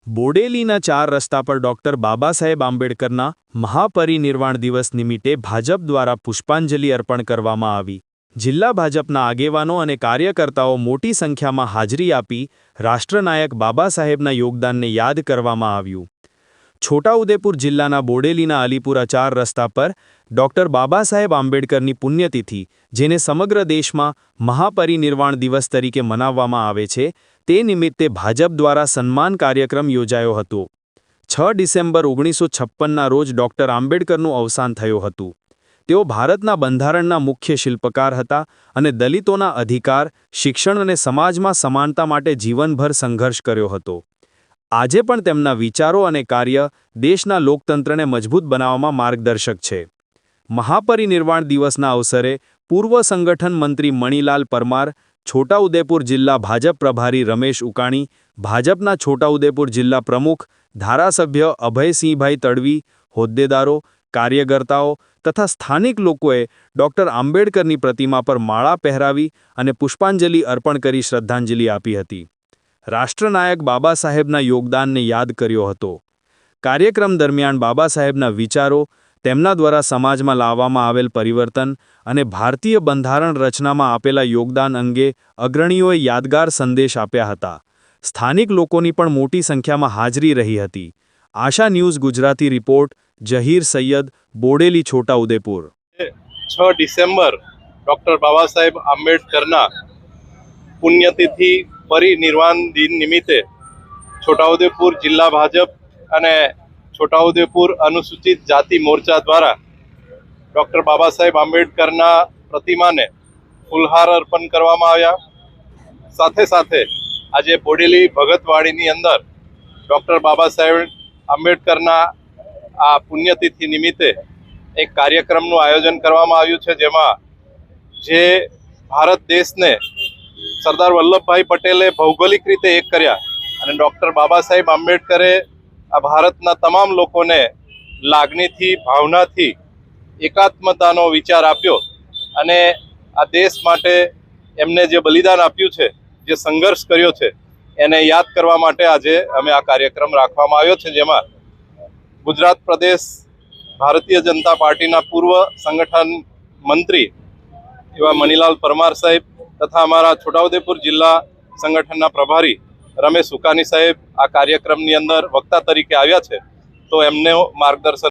બોડેલીના 4 રસ્તા પર ડોક્ટર બાબા સાહેબ આંબેડકરના મહાપરિનિર્વાણ દિવસ નિમિત્તે ભાજપ દ્વારા પુષ્પાંજલિ અર્પણ કરવામાં આવી। જિલ્લા ભાજપના આગેવાનો અને કાર્યકર્તાઓ મોટી સંખ્યામાં હાજરી આપી રાષ્ટ્રનાયક બાબા સાહેબના યોગદાનને યાદ કરવામાં આવ્યું। છોટાઉદેપુર જિલ્લાના બોડેલીના અલીપુરા 4 રસ્તા પર ડોક્ટર બાબા સાહેબ આંબેડકરની પુણ્યતિથિ, જેને સમગ્ર દેશમાં મહાપરિનિર્વાણ દિવસ તરીકે મનાવવામાં આવે છે, તે નિમિત્તે ભાજપ દ્વારા સન્માન કાર્યક્રમ યોજાયો હતો। 6 ડિસેમ્બર 1956ના રોજ ડોક્ટર આંબેડકરનું અવસાન થયું હતું। તેઓ ભારતના બંધારણના મુખ્ય શિલ્પકાર હતા અને દલિતોના અધિકાર, શિક્ષણ અને સમાજમાં સમાનતા માટે જીવનભર સંઘર્ષ કર્યો હતો। આજે પણ તેમના વિચારો અને કાર્ય દેશના લોકતંત્રને મજબૂત બનાવવામાં માર્ગદર્શક છે। મહાપરિનિર્વાણ દિવસના અવસરે પૂર્વ સંગઠન મંત્રી મણીલાલ પરમાર, છોટાઉદેપુર જિલ્લા ભાજપ પ્રભારી રમેશ ઉકાણી, ભાજપના છોટાઉદેપુર જિલ્લા પ્રમુખ ધારાસભ્ય અભયસિંહભાઈ તડવી, હોદ્દેદારો, કાર્યકર્તાઓ તથા સ્થાનિક લોકોએ ડોક્ટર આંબેડકરની પ્રતિમા પર માળા પહેરાવી અને પુષ્પાંજલિ અર્પણ કરી શ્રદ્ધાંજલિ આપી હતી। રાષ્ટ્રનાયક બાબા સાહેબના યોગદાનને યાદ કર્યો હતો। કાર્યક્રમ દરમિયાન બાબા સાહેબના વિચારો, તેમના દ્વારા સમાજમાં લાવવામાં આવેલ પરિવર્તન અને ભારતીય બંધારણ રચનામાં આપેલા યોગદાન અંગે અગ્રણીઓએ યાદગાર સંદેશ આપ્યા હતા। સ્થાનિક લોકોની પણ મોટી સંખ્યામાં હાજરી રહી હતી। Asha news Gujarati report, Zaheer Sayyed, Bodeli, Chhota Udepur. 6 December doctor Baba Saheb આંબેડકરના પુણ્યતિથિ પરિનિર્વાણ દિન નિમિત્તે છોટાઉદેપુર જિલ્લા ભાજપ અને છોટાઉદેપુર અનુસૂચિત જાતિ મોરચા દ્વારા ડૉક્ટર બાબા સાહેબ આંબેડકરના પ્રતિમાને ફૂલહાર અર્પણ કરવામાં આવ્યા। સાથે સાથે આજે બોડેલી ભગતવાડીની અંદર ડૉક્ટર બાબા સાહેબ આંબેડકરના આ પુણ્યતિથિ નિમિત્તે એક કાર્યક્રમનું આયોજન કરવામાં આવ્યું છે, જેમાં જે ભારત દેશને સરદાર વલ્લભભાઈ પટેલે ભૌગોલિક રીતે એક કર્યા અને ડૉક્ટર બાબા સાહેબ આંબેડકરે આ ભારતના તમામ લોકોને લાગણીથી, ભાવનાથી એકાત્મતાનો વિચાર આપ્યો અને આ દેશ માટે એમને જે બલિદાન આપ્યું છે, જે સંઘર્ષ કર્યો છે, એને યાદ કરવા માટે આજે અમે આ કાર્યક્રમ રાખવામાં આવ્યો છે, જેમાં ગુજરાત પ્રદેશ ભારતીય જનતા પાર્ટીના પૂર્વ સંગઠન મંત્રી એવા મણીલાલ પરમાર સાહેબ તથા અમારા છોટાઉદેપુર જિલ્લા સંગઠનના પ્રભારી રમેશ ઉકાની સાહેબ આ કાર્યક્રમની અંદર વક્તા તરીકે આવ્યા છે, તો એમને માર્ગદર્શન